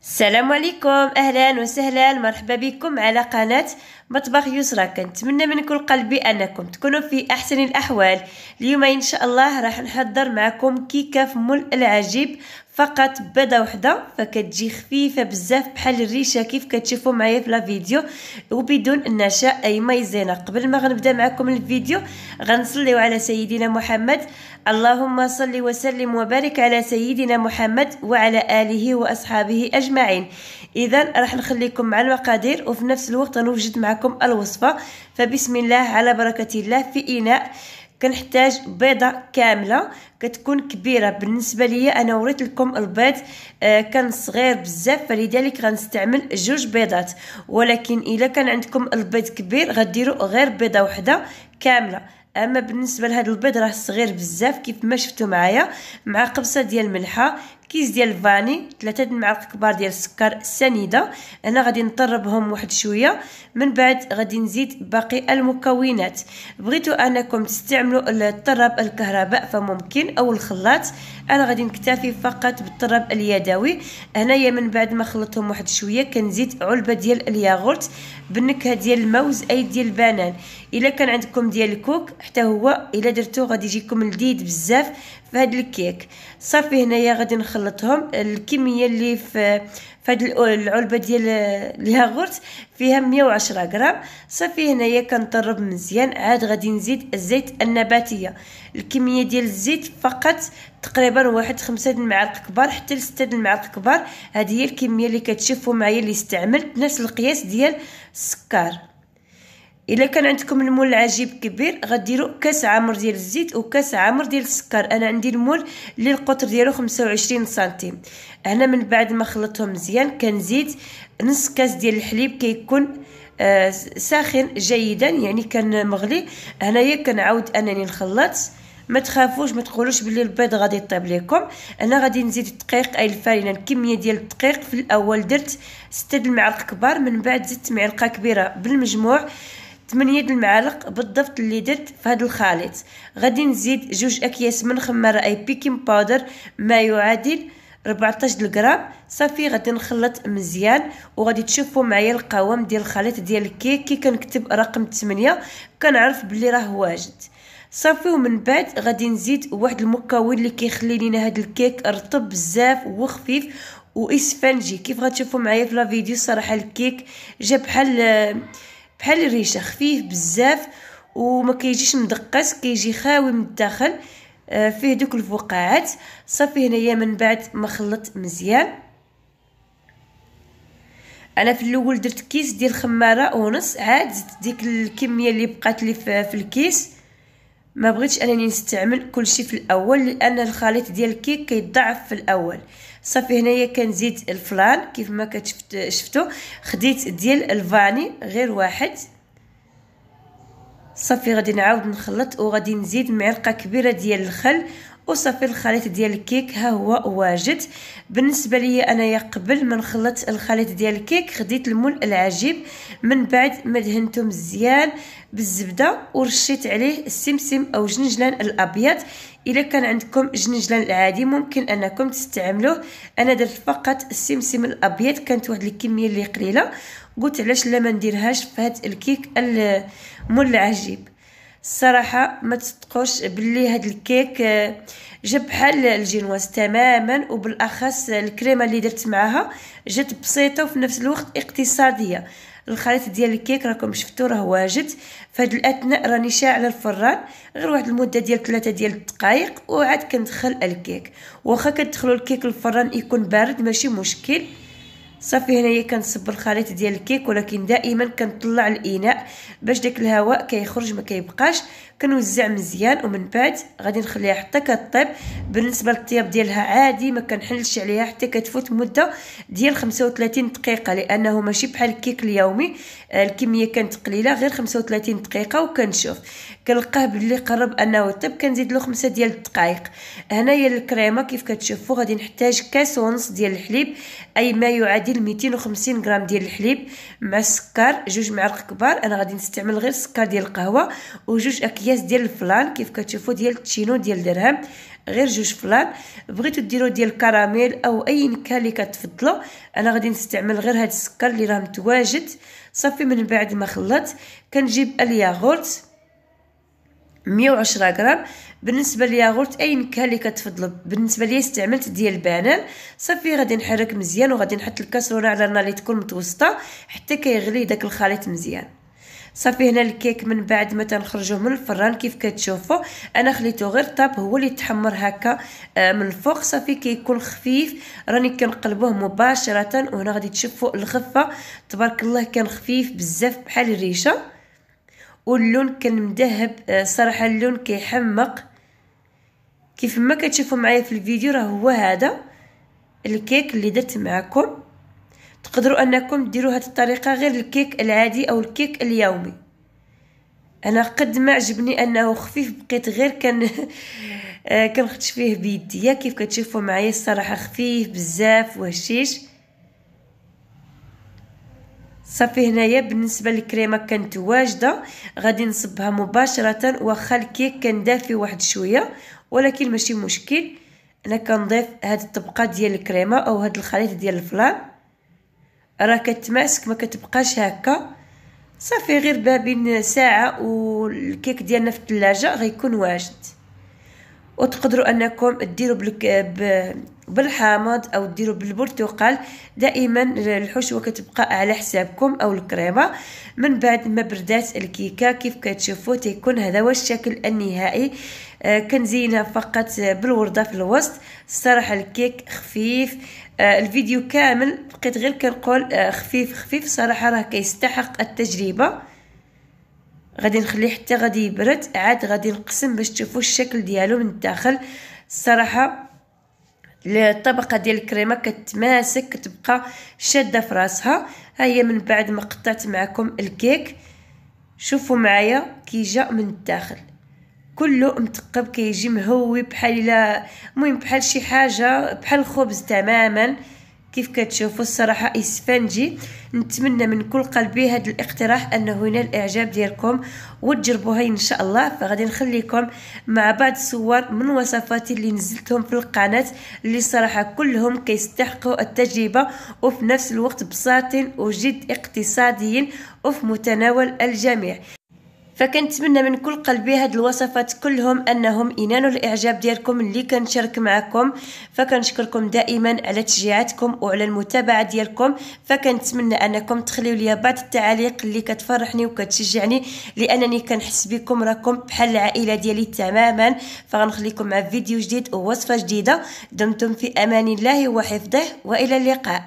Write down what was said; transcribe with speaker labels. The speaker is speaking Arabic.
Speaker 1: السلام عليكم، اهلا وسهلا، مرحبا بكم على قناه مطبخ يسرى. كنتمنى من كل قلبي انكم تكونوا في احسن الاحوال. اليوم ان شاء الله راح نحضر معكم كيكه فمول العجيب، فقط بيضه وحده، فكتجي خفيفه بزاف بحال الريشه كيف كتشوفوا معايا في لا فيديو، وبدون النشا اي مايزينا. قبل ما غنبدا معكم الفيديو غنصليو على سيدنا محمد، اللهم صل وسلم وبارك على سيدنا محمد وعلى آله وأصحابه أجمعين. إذا راح نخليكم مع المقادير وفي نفس الوقت غنوجد معكم الوصفة. فبسم الله على بركة الله. في إناء كنحتاج بيضة كاملة، كتكون كبيرة. بالنسبة لي أنا وريت لكم البيض كان صغير بزاف، فلذلك غنستعمل 2 بيضات، ولكن إلا كان عندكم البيض كبير غديروا غير بيضة وحدة كاملة. اما بالنسبه لهذا البيض راه صغير بزاف كيف ما شفتوا معايا، مع قبصه ديال الملحه، كيس ديال الفاني، 3 معالق كبار ديال السكر سنيده. انا غادي نطربهم واحد شويه، من بعد غادي نزيد باقي المكونات. بغيتوا انكم تستعملوا الطراب الكهرباء فممكن، او الخلاط. انا غادي نكتفي فقط بالطراب اليدوي. هنايا من بعد ما خلطتهم واحد شويه كنزيد علبه ديال الياغورت بالنكهه ديال الموز اي ديال البنان. الا كان عندكم ديال الكوك حتى هو الا درتوه غادي يجيكم لذيذ بزاف في هذا الكيك. صافي هنايا غادي نخلطهم. الكميه اللي في هاد العلبه ديال الياغورت فيها 110 غرام. صافي هنايا كنطرب مزيان. عاد غادي نزيد الزيت النباتيه، الكميه ديال الزيت فقط تقريبا واحد 5 معالق كبار حتى ل 6 معالق كبار. هذه هي الكميه اللي كتشوفوا معايا اللي استعملت، نفس القياس ديال السكر. الا كان عندكم المول العجيب كبير غديروا كاس عامر ديال الزيت وكاس عامر ديال السكر. انا عندي المول اللي القطر ديالو 25 سنتيم. هنا من بعد ما خلطهم مزيان كنزيد نص كاس ديال الحليب، كيكون ساخن جيدا، يعني كان مغلي. هنايا كنعاود انني نخلط. ما تخافوش، ما تقولوش بلي البيض غادي يطيب لكم. انا غادي نزيد الدقيق اي الفارينه. الكميه ديال الدقيق في الاول درت 6 معالق كبار، من بعد زدت معلقه كبيره. بالمجموع 8 المعالق بالضبط اللي درت في هذا الخليط. غادي نزيد 2 اكياس من خماره اي بيكين باودر ما يعادل 14 غرام. صافي غادي نخلط مزيان وغادي تشوفوا معايا القوام ديال الخليط ديال الكيك. كي كنكتب رقم 8 كنعرف بلي راه واجد. صافي ومن بعد غادي نزيد واحد المكون اللي كيخلي لينا هذا الكيك رطب بزاف وخفيف واسفنجي. كيف غتشوفوا معايا في لا فيديو صراحه الكيك جا بحال الريشه، خفيف بزاف وما كيجيش مدقس، كيجي خاوي من الداخل، فيه دوك الفقاعات. صافي هنايا من بعد ما خلطت مزيان. انا في الاول درت كيس ديال خماره ونص، عاد زدت ديك الكميه اللي بقات لي في الكيس. ما بغيتش انني نستعمل كلشي في الاول لان الخليط ديال الكيك كيضعف في الاول. صافي هنايا كنزيد الفلان كيف ما شفتوا. خديت ديال الفاني غير واحد. صافي غادي نعاود نخلط وغادي نزيد معلقه كبيره ديال الخل. وصافي الخليط ديال الكيك ها هو واجد. بالنسبه لي انايا قبل ما نخلط الخليط ديال الكيك خديت المول العجيب، من بعد ما دهنته مزيان بالزبده ورشيت عليه السمسم او جنجلان الابيض. الا كان عندكم جنجلان العادي ممكن انكم تستعملوه. انا درت فقط السمسم الابيض، كانت واحد الكميه اللي قليله، قلت علاش لا ما نديرهاش في هذا الكيك المول العجيب. الصراحه ما تصدقوش باللي هذا الكيك جا بحال الجينواز تماما، وبالاخص الكريمه اللي درت معاها جات بسيطه وفي نفس الوقت اقتصاديه. الخليط ديال الكيك راكم شفتوا راه واجد. فهاد الاثناء راني شاعله الفران غير واحد المده ديال 3 ديال الدقائق وعاد كندخل الكيك. واخا كتدخلوا الكيك للفران يكون بارد ماشي مشكل. صافي هنايا كنصب الخليط ديال الكيك، ولكن دائما كنطلع الاناء باش داك الهواء كيخرج ما كيبقاش. كنوزع مزيان ومن بعد غادي نخليها حتى كطيب. بالنسبه للطياب ديالها عادي ما كنحلش عليها حتى كتفوت مده ديال 35 دقيقه، لانه ماشي بحال الكيك اليومي الكميه كانت قليله غير 35 دقيقه. وكنشوف كنلقاه باللي قرب انه يطيب كنزيد له 5 ديال الدقائق. هنايا الكريمه كيف كتشوفوا غادي نحتاج كاس ونص ديال الحليب اي ما يعادل 250 غرام ديال الحليب، مع السكر 2 معالق كبار. انا غادي نستعمل غير السكر ديال القهوه و2 اكياس ديال الفلان كيف كتشوفوا ديال التشينو ديال درهم. غير 2 فلان. بغيتو ديروا ديال الكراميل او اي نكهه اللي كتفضلوا، انا غادي نستعمل غير هاد السكر اللي راه متواجد. صافي من بعد ما خلطت كنجيب الياغورت 110 غرام. بالنسبه للياغورت اي نكهه اللي كتفضلوا، بالنسبه لي استعملت ديال البنان. صافي غادي نحرك مزيان وغادي نحط الكاسرونه على النار اللي تكون متوسطه حتى كيغلي داك الخليط مزيان. صافي هنا الكيك من بعد ما تنخرجوه من الفران كيف كتشوفوا انا خليته غير طاب هو اللي تحمر هكا من الفوق. صافي كيكون خفيف، راني كنقلبوه مباشره وهنا غادي تشوفوا الخفه تبارك الله كان خفيف بزاف بحال الريشه، واللون كان مذهب. صراحه اللون كيحمق كيف ما كتشوفوا معايا في الفيديو. راه هو هذا الكيك اللي درت معكم. تقدروا انكم ديروا هذه الطريقه غير الكيك العادي او الكيك اليومي. انا قد ما عجبني انه خفيف بقيت غير كنخدش فيه بيديا كيف كتشوفوا معايا. الصراحه خفيف بزاف وهشيش. صافي هنايا بالنسبه للكريمه كانت واجده غادي نصبها مباشره، واخا الكيك كان دافي واحد شويه ولكن ماشي مشكل. انا كنضيف هذه الطبقه ديال الكريمه او هذا الخليط ديال الفلان، راه كتماسك ما كتبقاش هكا. صافي غير بين ساعه والكيك ديالنا في الثلاجه غيكون واجد. وتقدروا انكم ديروا بالحامض او ديروا بالبرتقال، دائما الحشوه كتبقى على حسابكم او الكريمه. من بعد ما بردات الكيكه كيف كتشوفوا تيكون هذا هو الشكل النهائي. كنزينها فقط بالورده في الوسط. الصراحه الكيك خفيف. الفيديو كامل بقيت غير كنقول خفيف خفيف. صراحه راه كيستحق التجربه. غادي نخليه حتى غادي يبرد عاد غادي نقسم باش تشوفوا الشكل ديالو من الداخل. الصراحه الطبقه ديال الكريمه كتماسك كتبقى شاده في راسها. ها هي من بعد ما قطعت معكم الكيك شوفوا معايا كي جا من الداخل كله متقب كيجي مهوي بحال المهم بحال شي حاجه بحال الخبز تماما كيف كتشوفوا. الصراحه اسفنجي. نتمنى من كل قلبي هذا الاقتراح انه ينال الاعجاب ديالكم وتجربوها ان شاء الله. فغادي نخليكم مع بعض صور من وصفاتي اللي نزلتهم في القناه اللي صراحه كلهم كيستحقوا التجربه وفي نفس الوقت بساطين وجد اقتصاديين وفي متناول الجميع. فكنتمنى من كل قلبي هاد الوصفات كلهم انهم ينالوا الاعجاب ديالكم اللي كنشارك معكم. فكنشكركم دائما على تشجيعاتكم وعلى المتابعه ديالكم. فكنتمنى انكم تخليوا لي بعض التعاليق اللي كتفرحني وكتشجعني لانني كنحس بكم راكم بحال العائله ديالي تماما. فغنخليكم مع فيديو جديد ووصفه جديده. دمتم في امان الله وحفظه والى اللقاء.